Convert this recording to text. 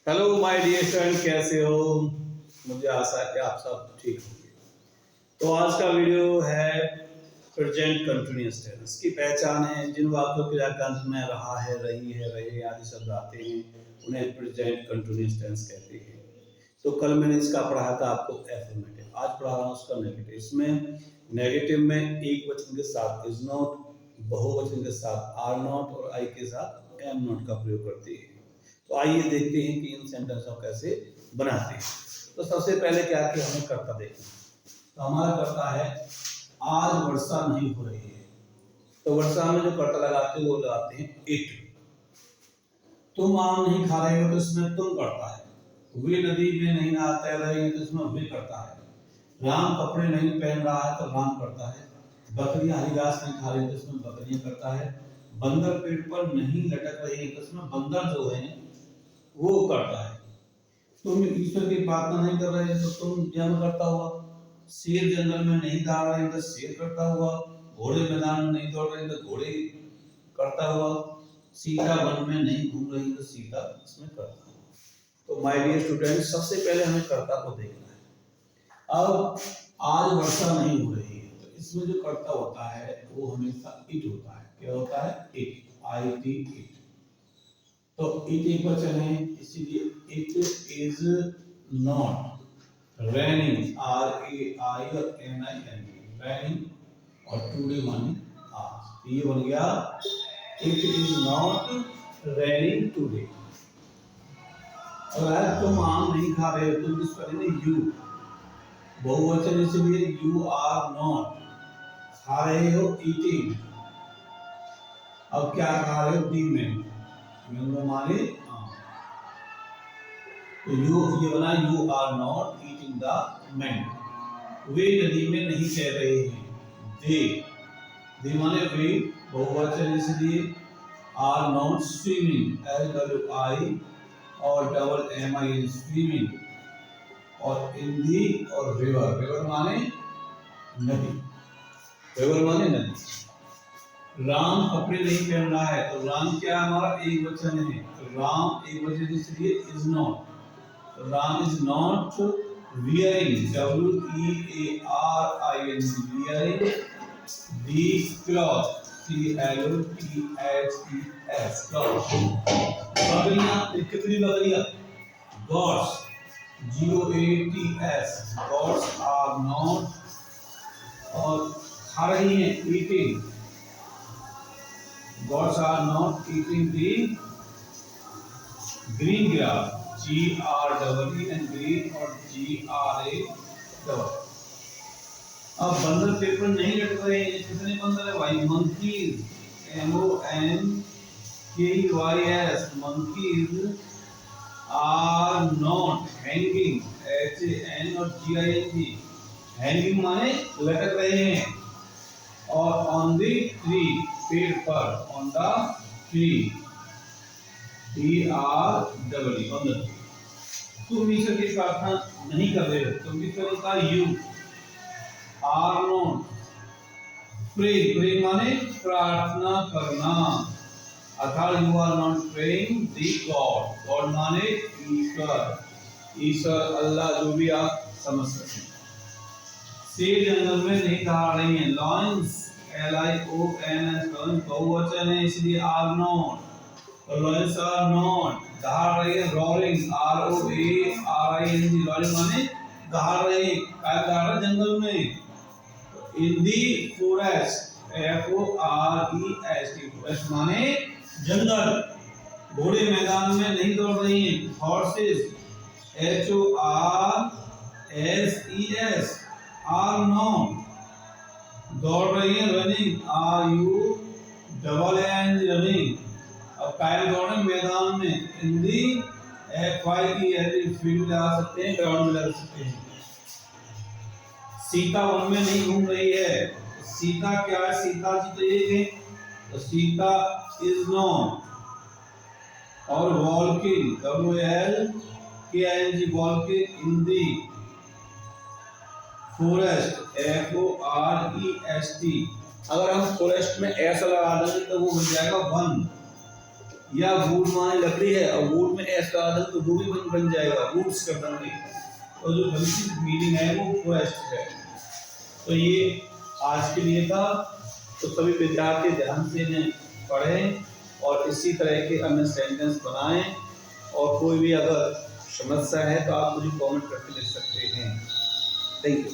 Hello my dear friend, कैसे हो? मुझे आशा है कि आप सब ठीक होंगे। तो आज का वीडियो है प्रेजेंट कंटिन्यूअस टेंस की पहचान है। जिन वाक्यों के अंत में रहा है, रही है, रहे आदि शब्द आते हैं उन्हें प्रेजेंट कंटिन्यूअस टेंस कहते हैं। तो कल मैंने इसका पढ़ा था आपको एफर्मेटिव, आज पढ़ा रहा हूँ उसका नेगेटिव। इसमें नेगेटिव में एक वचन के साथ इज नॉट, बहुवचन के साथ आर नॉट और आई के साथ एम नॉट का प्रयोग करते हैं। तो आइए देखते हैं कि इन सेंटेंस को कैसे बनाते हैं। तो सबसे पहले क्या कि हमें कर्ता देखना। तो हमारा कर्ता है आज वर्षा नहीं हो रही है। तो वर्षा में जो कर्ता लगाते हैं वो लगाते हैं इट। तुम आम नहीं खा रहे हो तो इसमें तुम करता है। वे नदी में नहीं नहाते रहे हैं तो इसमें वे करता है। राम कपड़े नहीं पहन रहा है तो राम करता है। बकरियां हरी घास नहीं खा रही तो इसमें बकरियां करता है। बंदर पेड़ पर नहीं लटक रही है तो इसमें बंदर जो है वो करता है। तुम ईश्वर की प्रार्थना नहीं कर रहे तो तुम जन्म करता हुआ। शेर जंगल में नहीं दौड़ रहे तो शेर करता हुआ। घोड़े मैदान में नहीं दौड़ रहे तो घोड़े करता हुआ। सीता वन में नहीं घूम रही तो सीता इसमें करता हुआ। तो माय डियर स्टूडेंट, सबसे पहले हमें कर्ता को देखना है। अब आज वर्षा नहीं हो रही है तो इसमें जो कर्ता होता है वो हमेशा इट होता है। क्या होता है? It, I T, it. तो इट एक वचन है, इसीलिए it is not raining, R A I और एन आई एन, रेनिंग। और टुडे माने आज। ये बन गया it is not raining today. अगर तुम आम नहीं खा रहे हो तुम किस करेंगे? यू, बहुवचन इसलिए यू आर नॉट खा रहे हो, ईटिंग। अब क्या खा रहे हो? डी में माने तो ये बना you are not eating the man. वे नदी में नहीं तैर रहे हैं। दे माने वे, बहुवचन इसलिए are not swimming, L W I और double M I N, swimming. और इन दी और रिवर, रिवर माने नदी, रिवर माने नदी। राम कपड़े नहीं पहन रहा है तो राम क्या हमारा एक वचन है, तो राम एक वचन इसलिए is not. Ram is not wearing, W-E-A-R-I-N-G, wearing the cloth, C-L-O-T-H-E-S, cloth। बकरियां, कितनी बकरियां? Goats, G-O-A-T-S, goats are not, और खा रही हैं, eating, goats are not eating the green grass, G-R-E-E and green और G-R-A-double। अब बंदर पेड़ पर नहीं लटक रहे हैं। कितने बंदर है भाई? monkeys, M-O-N-K-E-Y-S, monkeys are not hanging, H-A-N और G-I-N-G, hanging माने लटक रहे हैं। और on the tree, पेड़ पर, on the tree, D-R-E-E, बंदर। तुम ईश्वर की प्रार्थना नहीं कर रहे हो, तुम ईश्वर का you are not pray, pray माने प्रार्थना करना, अर्थात you are not praying the god, god माने ईश्वर, ईश्वर अल्लाह जो भी आप समझ सकते हैं। शेर जंगल में नहीं दौड़ रही हैं, लॉयंस, L-I-O-N-S, बहुवचन है इसलिए are not, lions are not दहाड़ रही है, रोरिंग, R-O-A-R-I-N-G, रोरिंग माने दहाड़ रही, काय दहाड़ रहे जंगल में। इन दी फॉरेस्ट, F-O-R-E-S-T, फॉरेस्ट माने जंगल। घोड़े मैदान में नहीं दौड़ रही हैं, हॉर्सेस, H-O-R-S-E-S, आर नॉट दौड़ रही हैं, रनिंग, R-U-double-N-G, रनिंग। अब कायल दौड़ रहे मैदान में, इन दी F-I-E-L-D, फील्ड में लगा सकते हैं, ग्राउंड में लगा सकते हैं। सीता वन में नहीं घूम रही है, सीता क्या है? सीता जी तो एक है, तो सीता इज नॉट। और वॉल्किंग, W-L-K-I-N-G, वॉल्किंग इन दी फॉरेस्ट, F-O-R-E-S-T। अगर हम फॉरेस्ट में ऐसा लगा देंगे तो वो बन जाएगा वन। या वुड माने लकड़ी है और वुड में एस लगा दें तो वो भी बन जाएगा, वुड्स कर देंगे। और जो बल्कि मीनिंग है वो फॉरेस्ट है। तो ये आज के लिए था। तो सभी विद्यार्थी ध्यान से इन्हें पढ़ें और इसी तरह के अन्य सेंटेंस बनाएं। और कोई भी अगर समस्या है तो आप मुझे कमेंट करके लिख सकते हैं। Thank you.